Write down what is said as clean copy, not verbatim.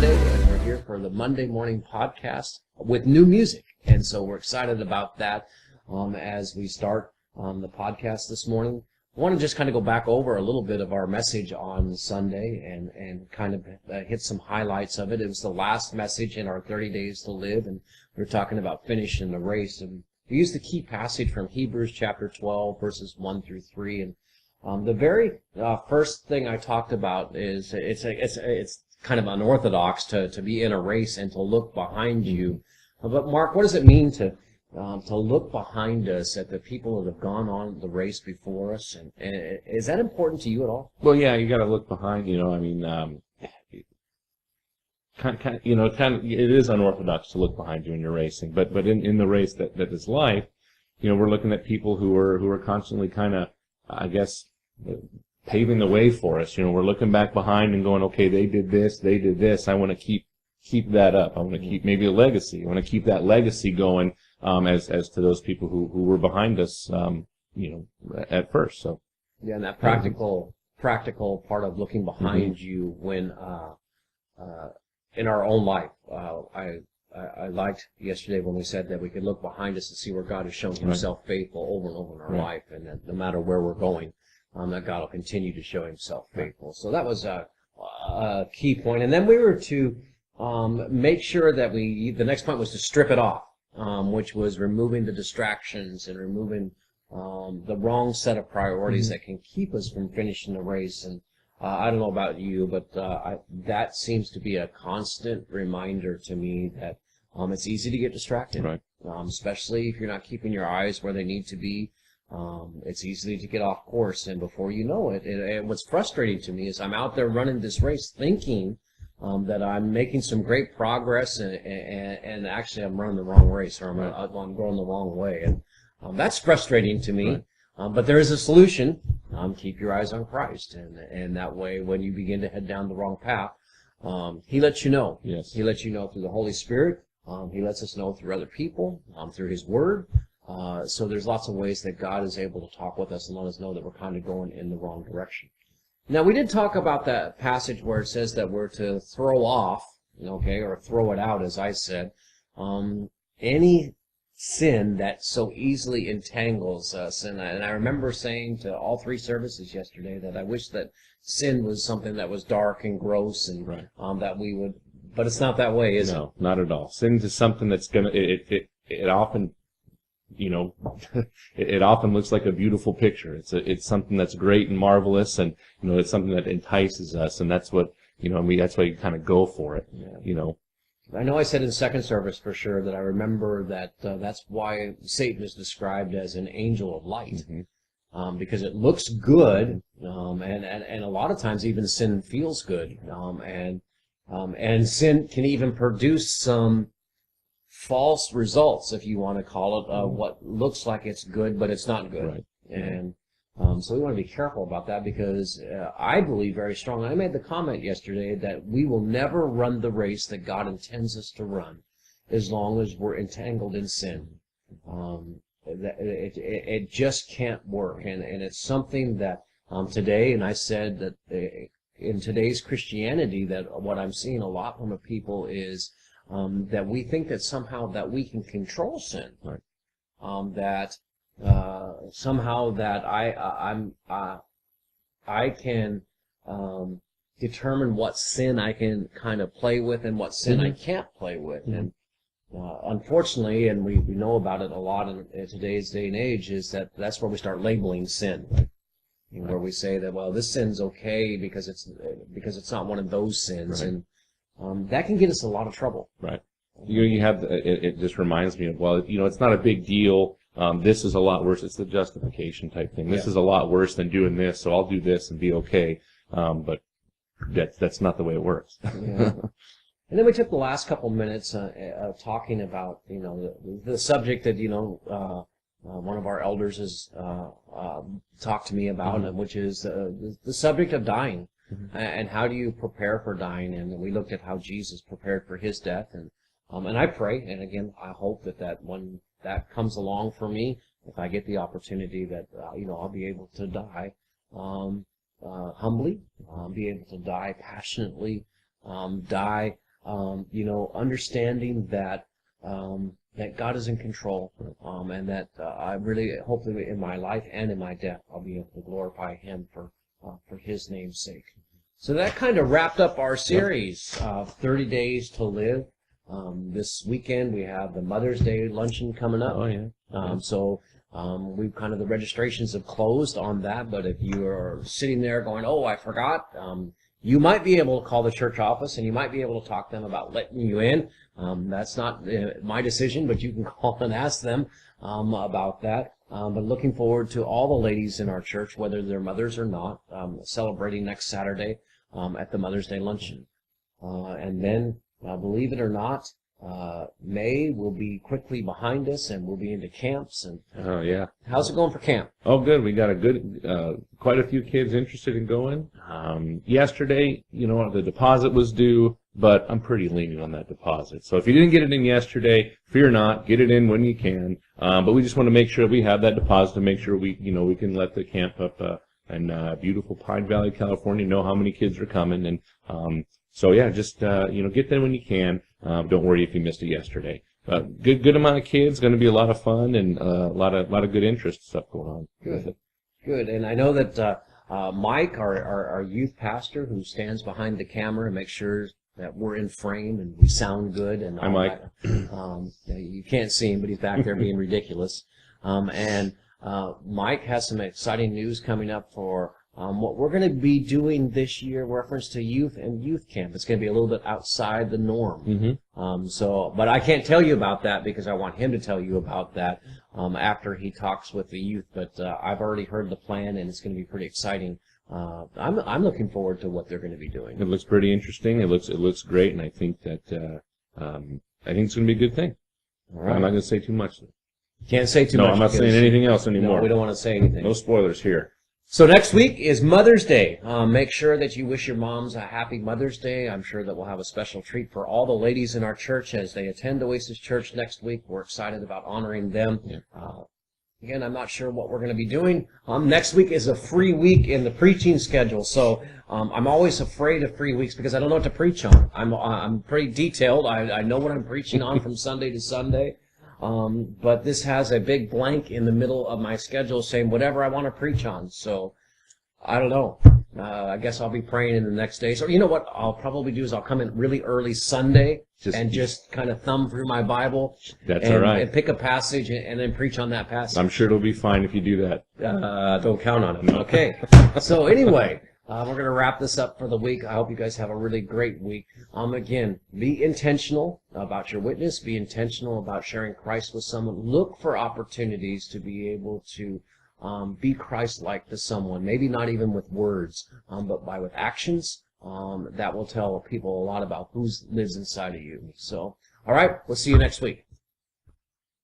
Monday, and we're here for the Monday morning podcast with new music. And so we're excited about that as we start the podcast this morning. I want to just kind of go back over a little bit of our message on Sunday and kind of hit some highlights of it. It was the last message in our 30 Days to Live, and we were talking about finishing the race. And we used the key passage from Hebrews chapter 12, verses 1 through 3. And the very first thing I talked about is it's kind of unorthodox to be in a race and to look behind you. But Mark, what does it mean to look behind us at the people that have gone on the race before us? And is that important to you at all? Well, yeah, you got to look behind. It is unorthodox to look behind you when you're racing. But in the race that is life, we're looking at people who are constantly kind of, I guess, paving the way for us. We're looking back behind and going, okay, they did this. I want to keep that up. I want to keep maybe a legacy. I want to keep that legacy going as to those people who were behind us, at first. So yeah, and that practical part of looking behind you when in our own life. I liked yesterday when we said that we could look behind us and see where God has shown Himself faithful over and over in our life, and that no matter where we're going, that God will continue to show Himself faithful. So that was a key point. And then we were to make sure that the next point was to strip it off, which was removing the distractions and removing the wrong set of priorities that can keep us from finishing the race. And I don't know about you, but that seems to be a constant reminder to me that it's easy to get distracted, especially if you're not keeping your eyes where they need to be. It's easy to get off course, and before you know it, and what's frustrating to me is I'm out there running this race thinking that I'm making some great progress, and actually I'm running the wrong race, or I'm going the wrong way, and that's frustrating to me. But there is a solution. Keep your eyes on Christ, and that way, when you begin to head down the wrong path, He lets you know. Yes. He lets you know through the Holy Spirit. He lets us know through other people, through His Word. So there's lots of ways that God is able to talk with us and let us know that we're kind of going in the wrong direction. Now, we did talk about that passage where it says that we're to throw off, or throw it out, as I said, any sin that so easily entangles us. And I remember saying to all three services yesterday that I wish that sin was something that was dark and gross, and that we would, but it's not that way, is it? No, not at all. Sin is something that's it often, it often looks like a beautiful picture. It's something that's great and marvelous, and it's something that entices us, and that's what that's why you kind of go for it. I know I said in second service for sure that I remember that that's why Satan is described as an angel of light, because it looks good, and a lot of times even sin feels good, and sin can even produce some false results, if you want to call it, what looks like it's good, but it's not good. Right. And so we want to be careful about that, because I believe very strongly, I made the comment yesterday that we will never run the race that God intends us to run as long as we're entangled in sin. It just can't work. And it's something that today, and I said that in today's Christianity, that what I'm seeing a lot from people is that we think that somehow that we can control sin, that somehow that I can determine what sin I can kind of play with and what sin I can't play with. And unfortunately, and we know about it a lot in today's day and age, is that's where we start labeling sin, where we say that, well, this sin's okay because it's not one of those sins, and that can get us a lot of trouble. Right. You have it just reminds me of, well, it's not a big deal. This is a lot worse. It's the justification type thing. This is a lot worse than doing this, so I'll do this and be okay. But that's not the way it works. And then we took the last couple minutes talking about the subject that one of our elders has talked to me about, which is the subject of dying. And how do you prepare for dying? And we looked at how Jesus prepared for His death, and I pray, and again, I hope that when that comes along for me, if I get the opportunity, that I'll be able to die humbly, be able to die passionately, die understanding that that God is in control, and that I really, hopefully, in my life and in my death, I'll be able to glorify Him for His name's sake. So that kind of wrapped up our series, 30 Days to Live. This weekend we have the Mother's Day luncheon coming up. Oh, yeah. We've kind of, the registrations have closed on that, but if you are sitting there going, oh, I forgot, you might be able to call the church office and you might be able to talk to them about letting you in. That's not my decision, but you can call and ask them about that. But looking forward to all the ladies in our church, whether they're mothers or not, celebrating next Saturday at the Mother's Day luncheon. And then, believe it or not, May will be quickly behind us, and we'll be into camps. And oh, yeah. How's it going for camp? Oh, good. We got quite a few kids interested in going. Yesterday, the deposit was due, but I'm pretty lenient on that deposit. So if you didn't get it in yesterday, fear not. Get it in when you can. But we just want to make sure we have that deposit to make sure we can let the camp up in beautiful Pine Valley, California, know how many kids are coming. And so yeah, just get them when you can. Don't worry if you missed it yesterday. Good amount of kids, going to be a lot of fun and a lot of good interest stuff going on. Good. And I know that Mike, our youth pastor, who stands behind the camera and makes sure that we're in frame and we sound good. And hi, Mike. You can't see him, but he's back there being ridiculous. Mike has some exciting news coming up for what we're going to be doing this year, reference to youth and youth camp. It's going to be a little bit outside the norm. Mm-hmm. But I can't tell you about that because I want him to tell you about that after he talks with the youth. But I've already heard the plan, and it's going to be pretty exciting. I'm looking forward to what they're going to be doing. It looks pretty interesting. It looks great, and I think that I think it's going to be a good thing. All right. I'm not going to say too much. Can't say too much. No, I'm not saying anything else anymore. No, we don't want to say anything. No spoilers here. So next week is Mother's Day. Make sure that you wish your moms a happy Mother's Day. I'm sure that we'll have a special treat for all the ladies in our church as they attend Oasis Church next week. We're excited about honoring them. Yeah. Again, I'm not sure what we're going to be doing. Next week is a free week in the preaching schedule, so I'm always afraid of free weeks because I don't know what to preach on. I'm pretty detailed. I know what I'm preaching on from Sunday to Sunday. But this has a big blank in the middle of my schedule saying whatever I want to preach on. So, I don't know. I guess I'll be praying in the next day. So, you know what I'll probably do is I'll come in really early Sunday and just kind of thumb through my Bible. That's all right. And pick a passage and then preach on that passage. I'm sure it'll be fine if you do that. Don't count on it. Okay. So, anyway. We're going to wrap this up for the week. I hope you guys have a really great week. Again, be intentional about your witness. Be intentional about sharing Christ with someone. Look for opportunities to be able to be Christ-like to someone. Maybe not even with words, but with actions. That will tell people a lot about who lives inside of you. So, all right, we'll see you next week.